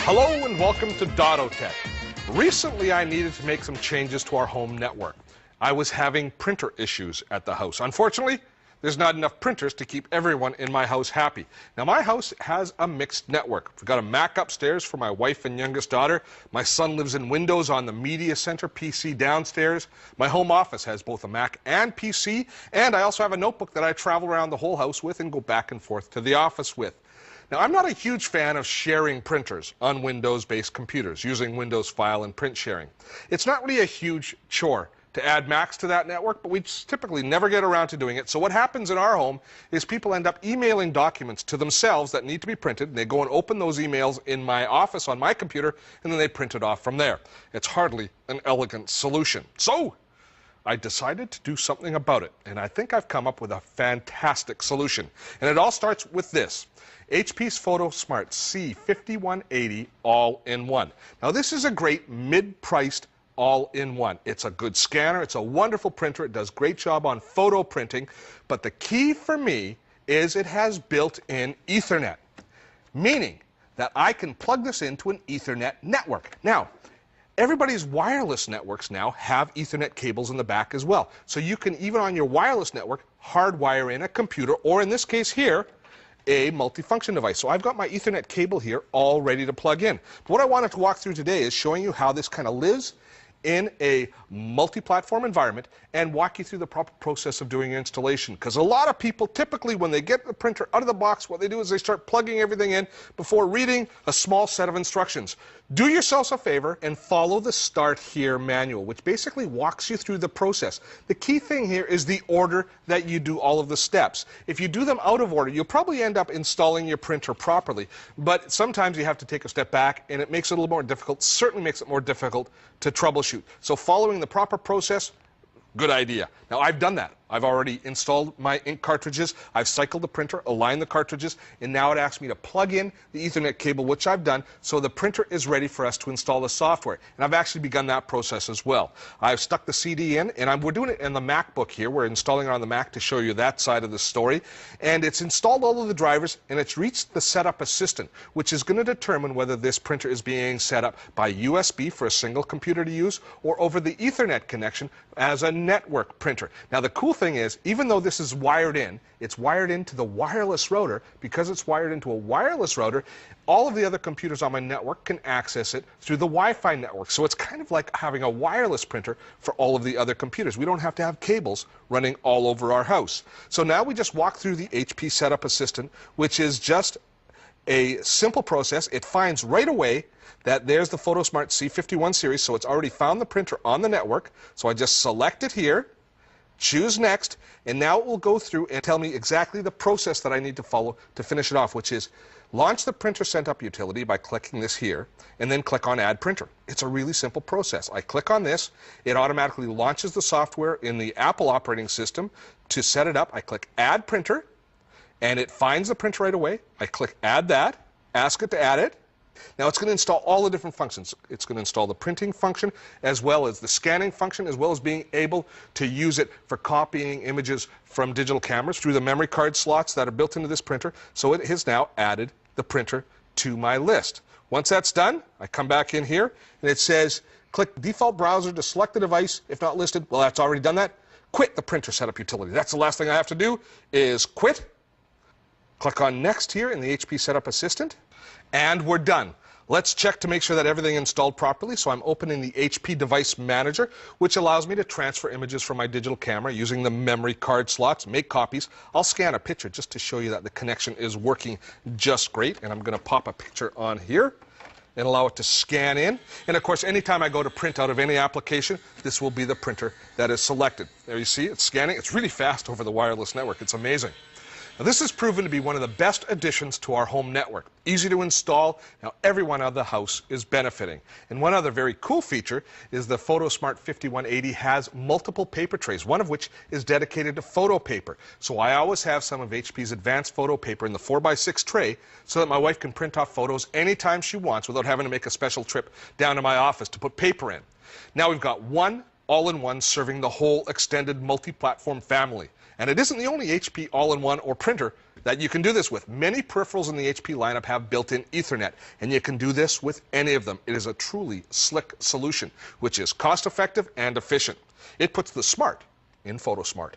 Hello and welcome to Dotto Tech. Recently I needed to make some changes to our home network. I was having printer issues at the house. Unfortunately, there's not enough printers to keep everyone in my house happy. Now my house has a mixed network. We've got a Mac upstairs for my wife and youngest daughter. My son lives in Windows on the media center PC downstairs. My home office has both a Mac and PC, and I also have a notebook that I travel around the whole house with and go back and forth to the office with. Now, I'm not a huge fan of sharing printers on Windows-based computers, using Windows file and print sharing. It's not really a huge chore to add Macs to that network, but we typically never get around to doing it. So what happens in our home is people end up emailing documents to themselves that need to be printed, and they go and open those emails in my office on my computer, and then they print it off from there. It's hardly an elegant solution. So I decided to do something about it, and I think I've come up with a fantastic solution. And it all starts with this. HP's Photosmart C5180111 all-in-one. Now this is a great mid-priced all-in-one. It's a good scanner, it's a wonderful printer, it does a great job on photo printing, but the key for me is it has built-in Ethernet, meaning that I can plug this into an Ethernet network. Now, everybody's wireless networks now have Ethernet cables in the back as well. So you can, even on your wireless network, hardwire in a computer, or in this case here, a multifunction device. So I've got my Ethernet cable here all ready to plug in. But what I wanted to walk through today is showing you how this kind of lives in a multi-platform environment and walk you through the proper process of doing installation. Because a lot of people, typically when they get the printer out of the box, what they do is they start plugging everything in before reading a small set of instructions. Do yourselves a favor and follow the Start Here manual, which basically walks you through the process. The key thing here is the order that you do all of the steps. If you do them out of order, you'll probably end up installing your printer properly. But sometimes you have to take a step back, and it makes it a little more difficult, certainly makes it more difficult to troubleshoot. So following the proper process, good idea. Now I've done that. I've already installed my ink cartridges, I've cycled the printer, aligned the cartridges, and now it asks me to plug in the Ethernet cable, which I've done, so the printer is ready for us to install the software. And I've actually begun that process as well. I've stuck the CD in, and we're doing it in the MacBook here. We're installing it on the Mac to show you that side of the story. And it's installed all of the drivers, and it's reached the setup assistant, which is going to determine whether this printer is being set up by USB for a single computer to use, or over the Ethernet connection as a network printer. Now the cool thing is, even though this is wired in, it's wired into the wireless router. Because it's wired into a wireless router, all of the other computers on my network can access it through the Wi-Fi network. So it's kind of like having a wireless printer for all of the other computers. We don't have to have cables running all over our house. So now we just walk through the HP Setup Assistant, which is just a simple process. It finds right away that there's the Photosmart C51 series, so it's already found the printer on the network. So I just select it here, choose Next, and now it will go through and tell me exactly the process that I need to follow to finish it off, which is launch the printer setup utility by clicking this here, and then click on Add Printer. It's a really simple process. I click on this, it automatically launches the software in the Apple operating system. To set it up, I click Add Printer, and it finds the printer right away. I click Add That, ask it to add it. Now it's going to install all the different functions. It's going to install the printing function as well as the scanning function, as well as being able to use it for copying images from digital cameras through the memory card slots that are built into this printer. So it has now added the printer to my list. Once that's done, I come back in here and it says click default browser to select the device if not listed. Well, that's already done that. Quit the printer setup utility. That's the last thing I have to do is quit. Click on Next here in the HP Setup Assistant, and we're done. Let's check to make sure that everything installed properly. So I'm opening the HP Device Manager, which allows me to transfer images from my digital camera using the memory card slots, make copies. I'll scan a picture just to show you that the connection is working just great, and I'm going to pop a picture on here and allow it to scan in. And of course, anytime I go to print out of any application, this will be the printer that is selected. There you see, it's scanning. It's really fast over the wireless network. It's amazing. Now, this has proven to be one of the best additions to our home network. Easy to install. Now everyone out of the house is benefiting. And one other very cool feature is the Photosmart 5180 has multiple paper trays, one of which is dedicated to photo paper. So I always have some of HP's advanced photo paper in the 4x6 tray so that my wife can print off photos anytime she wants without having to make a special trip down to my office to put paper in. Now we've got one all-in-one serving the whole extended multi-platform family. And it isn't the only HP all-in-one or printer that you can do this with. Many peripherals in the HP lineup have built-in Ethernet, and you can do this with any of them. It is a truly slick solution, which is cost-effective and efficient. It puts the smart in Photosmart.